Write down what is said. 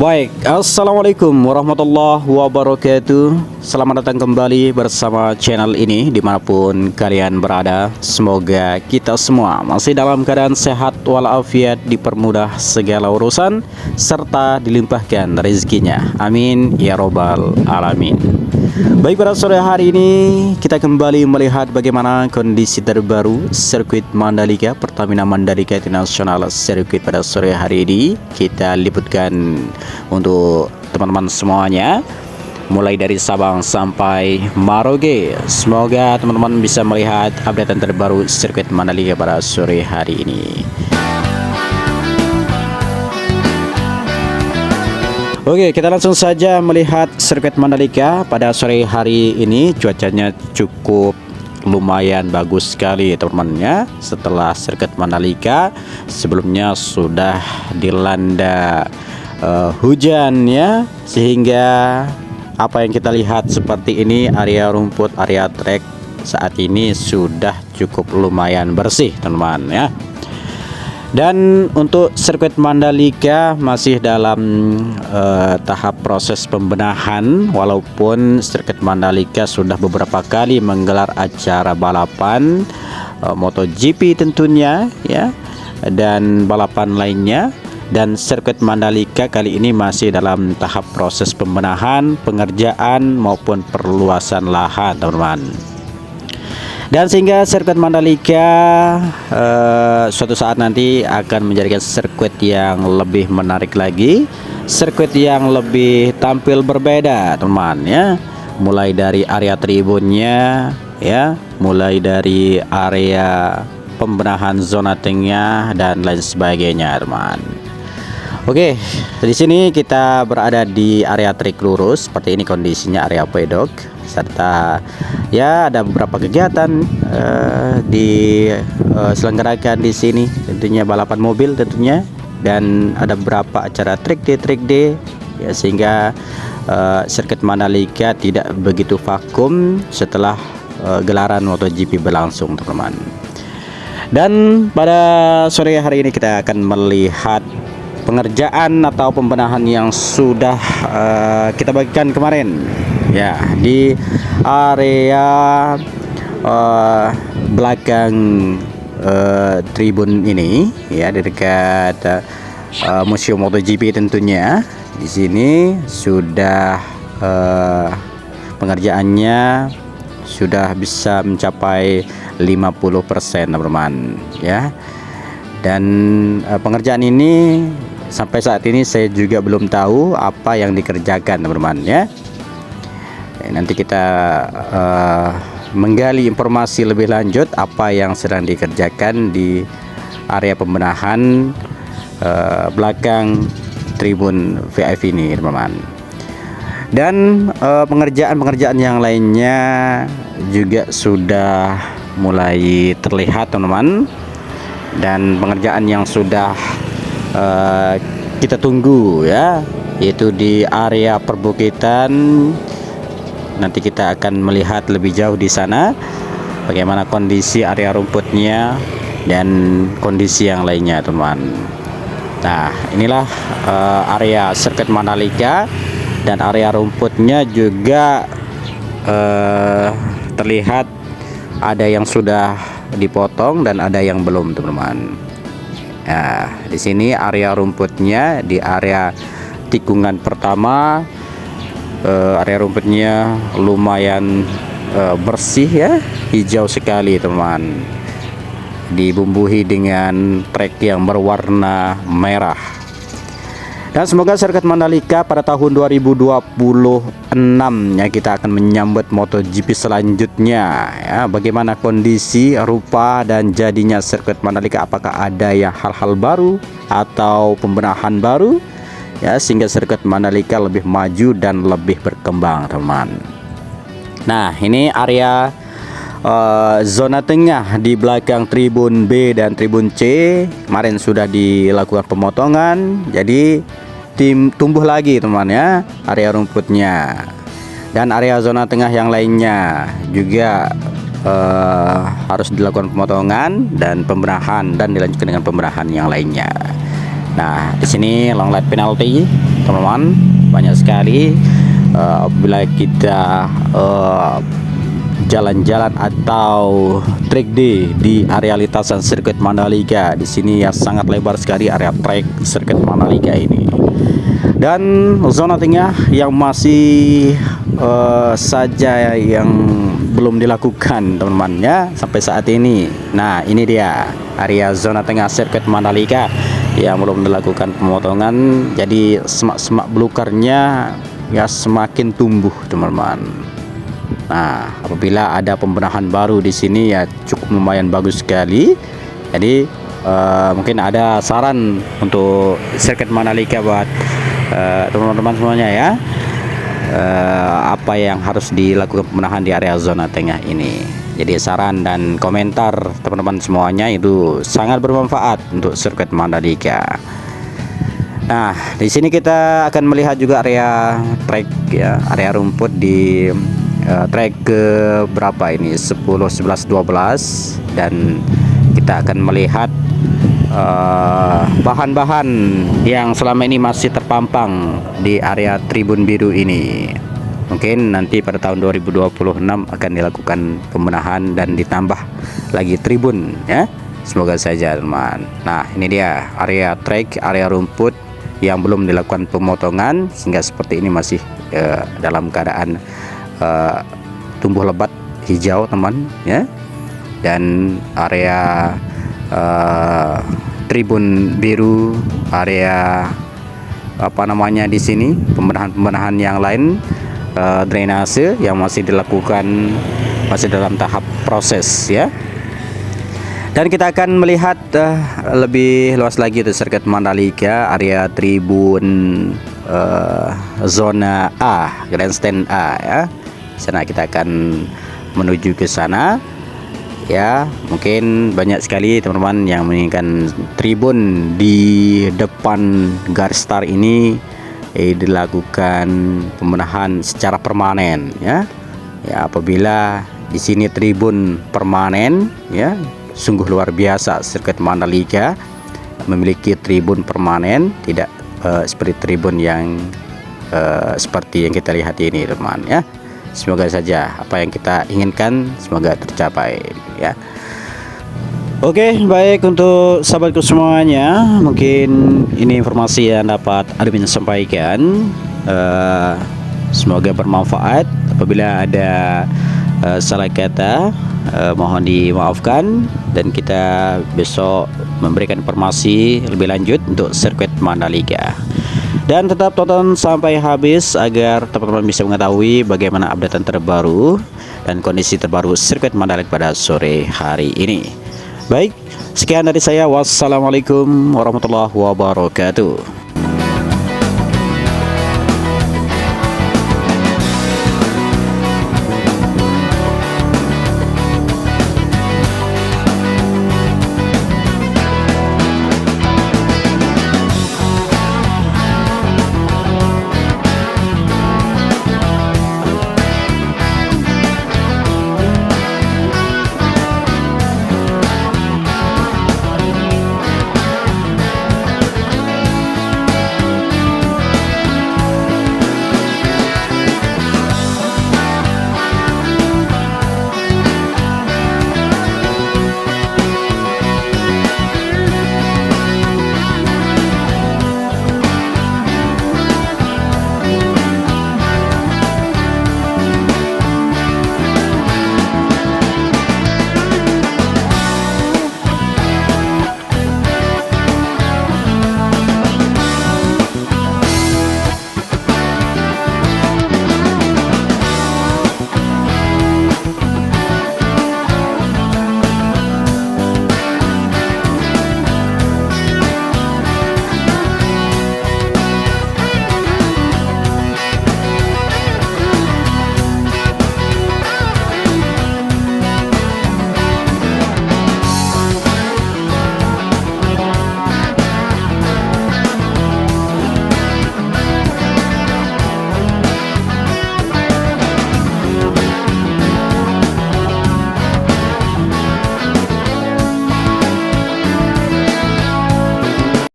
Baik, Assalamualaikum warahmatullahi wabarakatuh. Selamat datang kembali bersama channel ini dimanapun kalian berada. Semoga kita semua masih dalam keadaan sehat walafiat, dipermudah segala urusan, serta dilimpahkan rezekinya. Amin ya robbal alamin. Baik, pada sore hari ini kita kembali melihat bagaimana kondisi terbaru sirkuit Mandalika, Pertamina Mandalika International Circuit pada sore hari ini. Kita liputkan untuk teman-teman semuanya, mulai dari Sabang sampai Merauke. Semoga teman-teman bisa melihat update terbaru sirkuit Mandalika pada sore hari ini. Oke, kita langsung saja melihat sirkuit Mandalika pada sore hari ini. Cuacanya cukup lumayan bagus sekali teman-teman ya. Setelah sirkuit Mandalika sebelumnya sudah dilanda hujan ya, sehingga apa yang kita lihat seperti ini, area rumput, area trek saat ini sudah cukup lumayan bersih teman-teman ya. Dan untuk sirkuit Mandalika masih dalam tahap proses pembenahan, walaupun sirkuit Mandalika sudah beberapa kali menggelar acara balapan MotoGP tentunya ya, dan balapan lainnya. Dan sirkuit Mandalika kali ini masih dalam tahap proses pembenahan, pengerjaan maupun perluasan lahan teman-teman. Dan sehingga sirkuit Mandalika suatu saat nanti akan menjadikan sirkuit yang lebih menarik lagi, sirkuit yang lebih tampil berbeda teman ya. Mulai dari area tribunnya ya, mulai dari area pembenahan zona tengah dan lain sebagainya teman. Oke, di sini kita berada di area trek lurus. Seperti ini kondisinya area pedok, serta ya ada beberapa kegiatan diselenggarakan di sini. Tentunya balapan mobil tentunya, dan ada beberapa acara trek day ya, sehingga sirkuit Mandalika tidak begitu vakum setelah gelaran MotoGP berlangsung teman-teman. Dan pada sore hari ini kita akan melihat pengerjaan atau pembenahan yang sudah kita bagikan kemarin ya, di area belakang tribun ini ya, di dekat museum MotoGP tentunya. Di sini sudah pengerjaannya sudah bisa mencapai 50% teman-teman ya. Dan pengerjaan ini sampai saat ini saya juga belum tahu apa yang dikerjakan teman-teman ya. Nanti kita menggali informasi lebih lanjut apa yang sedang dikerjakan di area pembenahan belakang tribun VIP ini teman-teman. Dan pengerjaan-pengerjaan yang lainnya juga sudah mulai terlihat teman-teman. Dan pengerjaan yang sudah kita tunggu ya, yaitu di area perbukitan. Nanti kita akan melihat lebih jauh di sana bagaimana kondisi area rumputnya dan kondisi yang lainnya teman-teman. Nah, inilah area sirkuit Mandalika, dan area rumputnya juga terlihat ada yang sudah dipotong dan ada yang belum teman-teman. Nah, di sini area rumputnya di area tikungan pertama, area rumputnya lumayan bersih ya, hijau sekali teman-teman, dibumbuhi dengan trek yang berwarna merah. Dan semoga sirkuit Mandalika pada tahun 2026 ya, kita akan menyambut MotoGP selanjutnya ya. Bagaimana kondisi, rupa dan jadinya sirkuit Mandalika, apakah ada yang hal-hal baru atau pembenahan baru ya, sehingga sirkuit Mandalika lebih maju dan lebih berkembang teman. Nah, ini area zona tengah di belakang tribun B dan tribun C. Kemarin sudah dilakukan pemotongan, jadi tumbuh lagi teman ya area rumputnya. Dan area zona tengah yang lainnya juga harus dilakukan pemotongan dan pembenahan, dan dilanjutkan dengan pembenahan yang lainnya. Nah, di sini long lap penalty, teman-teman, banyak sekali. Apabila kita jalan-jalan atau track day di area lintasan sirkuit Mandalika, di sini ya sangat lebar sekali area track sirkuit Mandalika ini. Dan zona tengah yang masih saja yang belum dilakukan, teman-teman ya, sampai saat ini. Nah, ini dia area zona tengah sirkuit Mandalika yang belum dilakukan pemotongan, jadi semak-semak belukarnya ya semakin tumbuh, teman-teman. Nah, apabila ada pembenahan baru di sini ya cukup lumayan bagus sekali. Jadi mungkin ada saran untuk sirkuit Mandalika buat teman-teman semuanya ya. Apa yang harus dilakukan pembenahan di area zona tengah ini. Jadi saran dan komentar teman-teman semuanya itu sangat bermanfaat untuk sirkuit Mandalika. Nah, di sini kita akan melihat juga area track ya, area rumput di track ke berapa ini, 10, 11, 12, dan kita akan melihat bahan-bahan yang selama ini masih terpampang di area tribun biru ini. Mungkin nanti pada tahun 2026 akan dilakukan pembenahan dan ditambah lagi tribun ya. Semoga saja, teman. Nah, ini dia area track, area rumput yang belum dilakukan pemotongan sehingga seperti ini masih dalam keadaan tumbuh lebat hijau, teman ya. Dan area tribun biru, area apa namanya di sini pembenahan yang lain, drainase yang masih dilakukan, masih dalam tahap proses ya. Dan kita akan melihat lebih luas lagi di sirkuit Mandalika, area tribun zona A, grandstand A ya. Sana kita akan menuju ke sana ya. Mungkin banyak sekali teman-teman yang menginginkan tribun di depan garis start ini dilakukan pembenahan secara permanen ya. Ya, apabila di sini tribun permanen ya, sungguh luar biasa sirkuit Mandalika memiliki tribun permanen, tidak seperti tribun yang seperti yang kita lihat ini, teman ya. Semoga saja apa yang kita inginkan semoga tercapai ya. Oke, baik untuk sahabatku semuanya, mungkin ini informasi yang dapat admin sampaikan. Semoga bermanfaat. Apabila ada salah kata mohon dimaafkan, dan kita besok memberikan informasi lebih lanjut untuk sirkuit Mandalika. Dan tetap tonton sampai habis agar teman-teman bisa mengetahui bagaimana updatean terbaru dan kondisi terbaru sirkuit Mandalika pada sore hari ini. Baik, sekian dari saya. Wassalamualaikum warahmatullahi wabarakatuh.